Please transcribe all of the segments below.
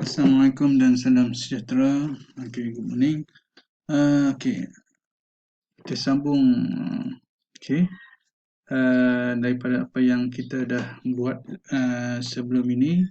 Assalamualaikum dan salam sejahtera. Okay, good morning. Okay, kita sambung daripada apa yang kita dah buat sebelum ini.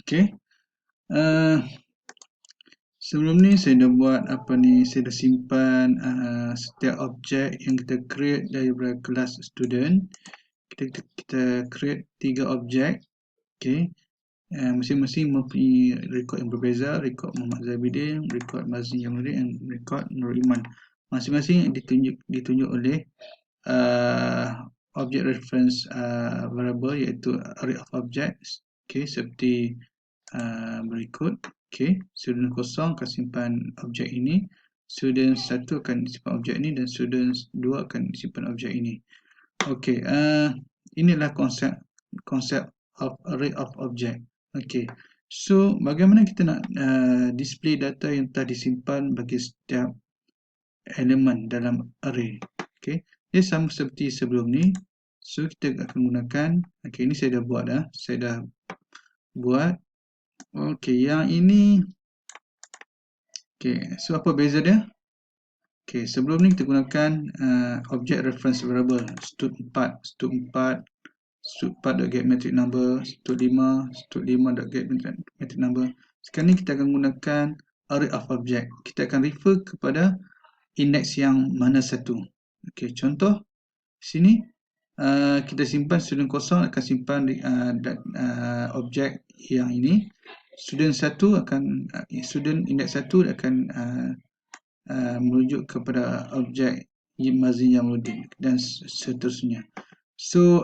Okay. Sebelum ni saya dah buat saya dah simpan setiap objek yang kita create daripada kelas student. Kita create 3 objek. Okay. Masing-masing mempunyai rekod yang berbeza, rekod Muhammad Zabidin, rekod Mazin Jamaluddin dan rekod Nur Iman. Masing-masing ditunjuk oleh object reference variable iaitu array of objects. Okay, seperti berikut. Okay, student 0 akan simpan objek ini, student 1 akan simpan objek ini dan student 2 akan simpan objek ini. Okay, inilah konsep of array of object. Okay, so bagaimana kita nak display data yang telah disimpan bagi setiap elemen dalam array. Okay, dia sama seperti sebelum ni. So kita akan gunakan, okay, ini saya dah buat dah. Saya dah buat. Okay, yang ini, okay, so apa beza dia? Okay, sebelum ni kita gunakan object reference variable stud4, stud4.getMetric number, stud5, stud5.getMetric number. Sekarang ni kita akan gunakan array of object. Kita akan refer kepada index yang mana satu. Okey, contoh sini kita simpan student 0 akan simpan objek yang ini. Student 1 akan student index 1 akan merujuk kepada objek Mazin Jamaluddin dan seterusnya. So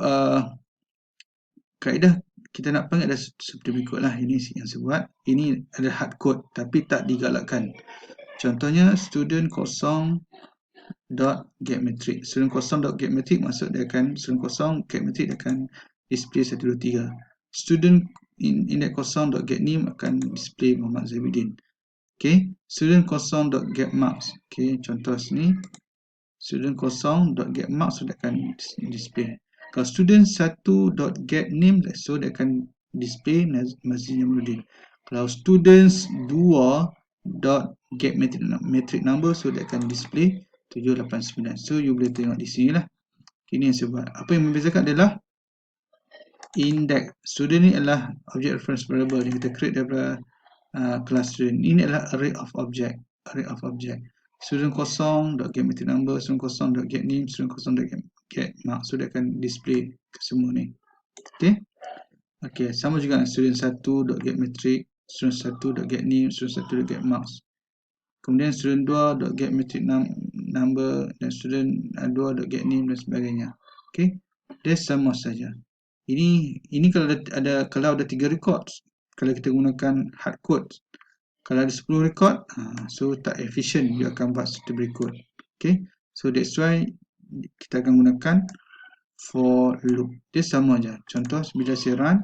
kaedah kita nak panggil ada seperti berikutlah. Ini yang saya buat. Ini adalah hard code tapi tak digalakkan. Contohnya student 0.getMetric. Student 0.getMetric maksud dia akan student 0 getMetric akan display 1 2 3. Student index 0.getName akan display Muhammad Zabidin. Okey, student 0.getMarks. Okey, contoh sini student 0.getMarks sudah akan display. Kalau student 1.getName, so dia akan display Mazin Jamaluddin. Kalau students 2.getMetric number, so dia akan display 789. So you boleh tengok di sini lah. Ini yang saya buat. Apa yang membezakan adalah index. Student ni adalah object reference variable yang kita create daripada kelas student. Ini adalah array of object. Student 0.getMetric number, student 0.getName, student 0.getMarks. So dia akan display ke semua ni. Okay. Okay, sama juga dengan student 1.getMetric, student 1.getName, student 1.getMarks. Kemudian student 2.getMetric number dan student 2.getName dan sebagainya. Okay, dia sama saja. Ini kalau ada 3 records, kalau kita gunakan hard code. Kalau ada 10 record, so tak efficient dia akan buat seperti berikut. Okay, so that's why kita akan gunakan for loop. Dia sama aja. Contoh bila saya run,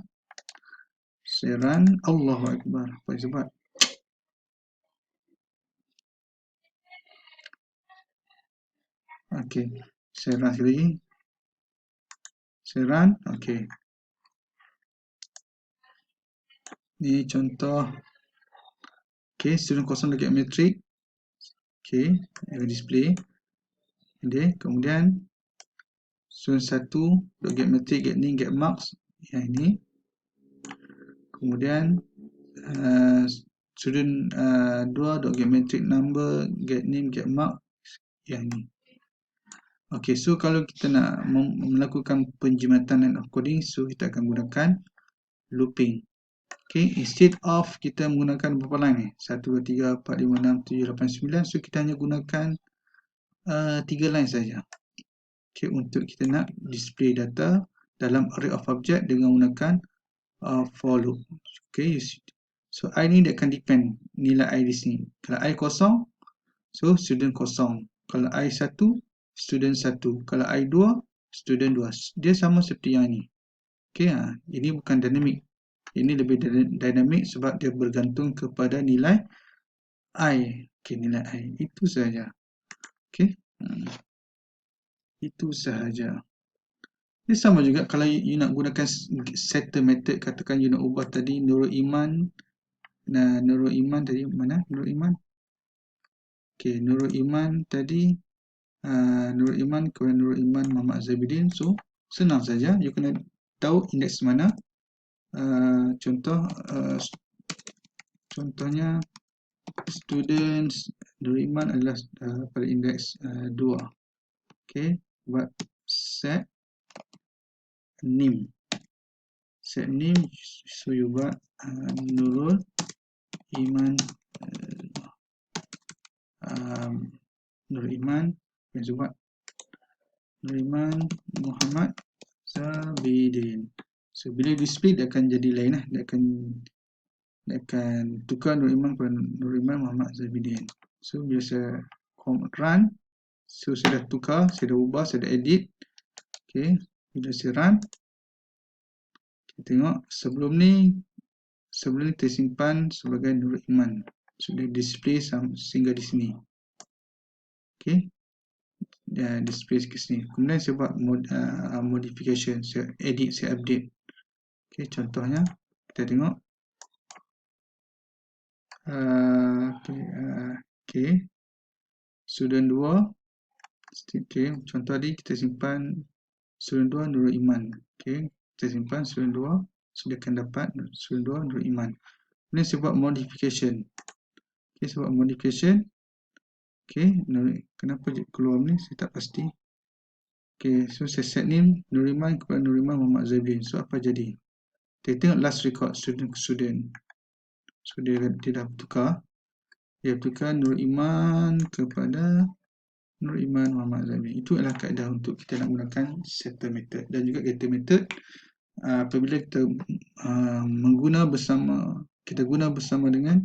Allahu Akbar. Apa yang sebab? Okay, saya run sekali lagi. Saya run, okay. Ni contoh. Okay, student 0.getMetric. Okay, display. Okay, kemudian student 1.getMetric, getName, getMarks. Yang ini. Kemudian student 2.getMetric number, getName, getMarks. Yang ini. Okay, so kalau kita nak melakukan penjimatan of coding, so kita akan gunakan looping. Okay, instead of kita menggunakan berapa line ni? 1, 2, 3, 4, 5, 6, 7, 8, 9. So kita hanya gunakan 3 line saja. Okay, untuk kita nak display data dalam array of object dengan menggunakan for loop. Okay, so I ni dia akan depend nilai I di sini. Kalau I kosong, so student 0. Kalau I 1, student 1. Kalau I 2, student 2. Dia sama seperti yang ini. Okay, ini bukan dynamic. Ini lebih dynamic sebab dia bergantung kepada nilai I. Okay, nilai I. Itu sahaja. Okay. Itu sahaja. Dia sama juga kalau you nak gunakan setter method, katakan you nak ubah tadi Nurul Iman. Nah, Nurul Iman tadi mana? Nurul Iman. Okey, Nurul Iman tadi Nurul Iman kepada Nurul Iman Muhammad Zabidin. So, senang saja. You kena tahu indeks mana. Contohnya students Nurul Iman adalah pada indeks 2. Okey, buat set name. Set name, so you buat Nurul Iman Nurul Iman, yang buat Nurul Iman Muhammad Zabidin. So bila display dia akan jadi lain lah. Dia akan tukar Nurul Iman kepada Nurul Iman Muhammad Zabidin. So bila saya run, so saya dah tukar, saya dah ubah, saya dah edit. Okay, bila saya run, kita tengok sebelum ni tersimpan sebagai Nurul Iman. Sudah display sehingga di sini. Okay, dan display ke sini. Kemudian saya buat modification, saya edit, saya update. Okay, contohnya kita tengok. Okay, student 2. Okay, contoh tadi kita simpan student 2 Nurul Iman. Okay, kita simpan student 2, sudah akan dapat student 2 Nurul Iman. Kemudian saya buat modification. Okay, saya buat modification. Okay, kenapa keluar ni saya tak pasti. Okay, so saya set name Nurul Iman kepada Nurul Iman Muhammad Zabidin. So apa jadi? Kita tengok last record student ke student. So dia dah tukar. Dia tukar Nurul Iman kepada Nurul Iman Muhammad Zabidin. Itu adalah kaedah untuk kita nak gunakan setter method. Dan juga getter method apabila kita guna bersama dengan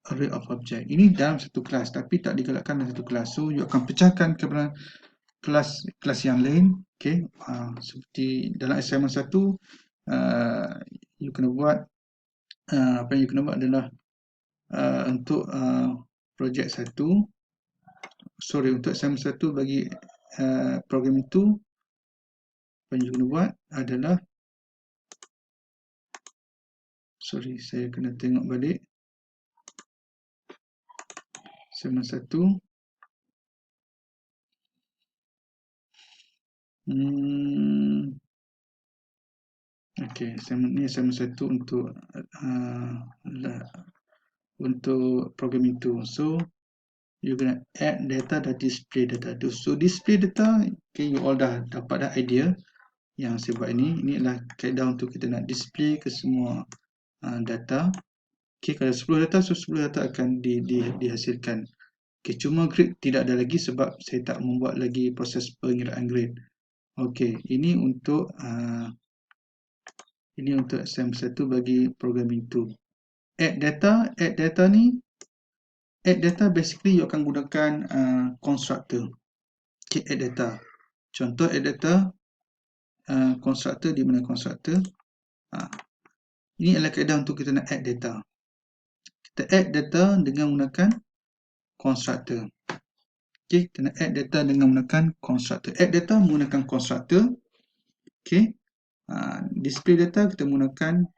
array of object. Ini dalam satu kelas tapi tak digalakkan dalam satu kelas. So you akan pecahkan kepada kelas yang lain. Okay, seperti dalam assignment 1 you kena buat apa yang you kena buat adalah untuk projek 1, untuk assignment 1 bagi program itu, apa yang you kena buat adalah saya kena tengok balik assignment 1. Okay, assignment 1 untuk program itu. So you gonna add data dan display data. So display data, okay, you all dah dapat dah idea yang saya buat ini. Ini adalah kaedah untuk kita nak display ke semua data. Okay, kalau 10 data, so 10 data akan dihasilkan. Okay, cuma grade tidak ada lagi sebab saya tak membuat lagi proses pengiraan grade. Okay, ini untuk assignment 1 bagi programming 2. Add data basically you akan gunakan constructor. Okay, add data. Contoh add data constructor, di mana constructor? Ini adalah kaedah untuk kita nak add data. Kita add data dengan menggunakan constructor. Okay, kita nak add data dengan menggunakan constructor. Add data menggunakan constructor. Okay, display data kita menggunakan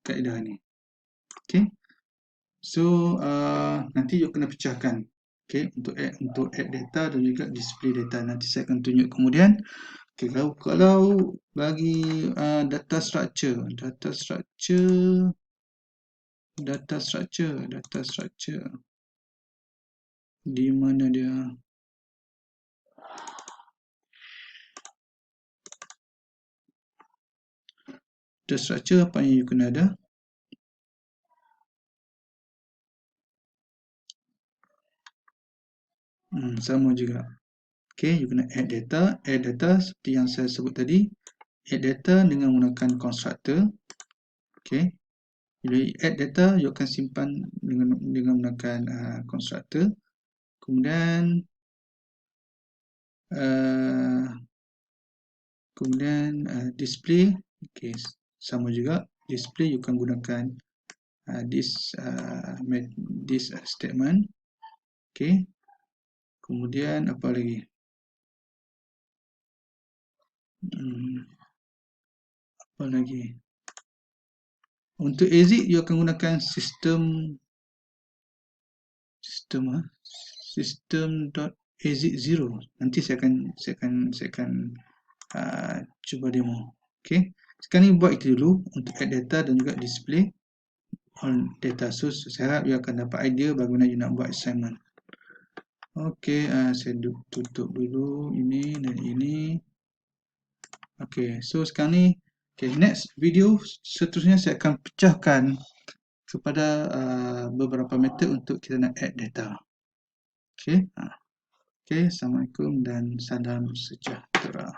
kaedah ni. Okay, so nanti you kena pecahkan. Okay, untuk add data dan juga display data. Nanti saya akan tunjuk kemudian. Okay, kalau bagi data structure di mana dia? Data structure apa yang you kena ada? Sama juga. Okay, you kena add data seperti yang saya sebut tadi. Add data dengan menggunakan constructor. Okay, bila you add data, you akan simpan dengan menggunakan constructor. Kemudian display. Okay, sama juga. Display you akan gunakan this statement. Okay, kemudian apa lagi? Apa lagi? Untuk exit, you akan gunakan system.exit0. Nanti saya akan cuba demo. Okey. Sekarang ni buat itu dulu untuk add data dan juga display on data. So saya harap you akan dapat idea bagaimana you nak buat assignment. Okey, saya tutup dulu ini dan ini. Okey, so sekarang ni next video seterusnya saya akan pecahkan kepada beberapa method untuk kita nak add data. Okey. Okey, assalamualaikum dan salam sejahtera.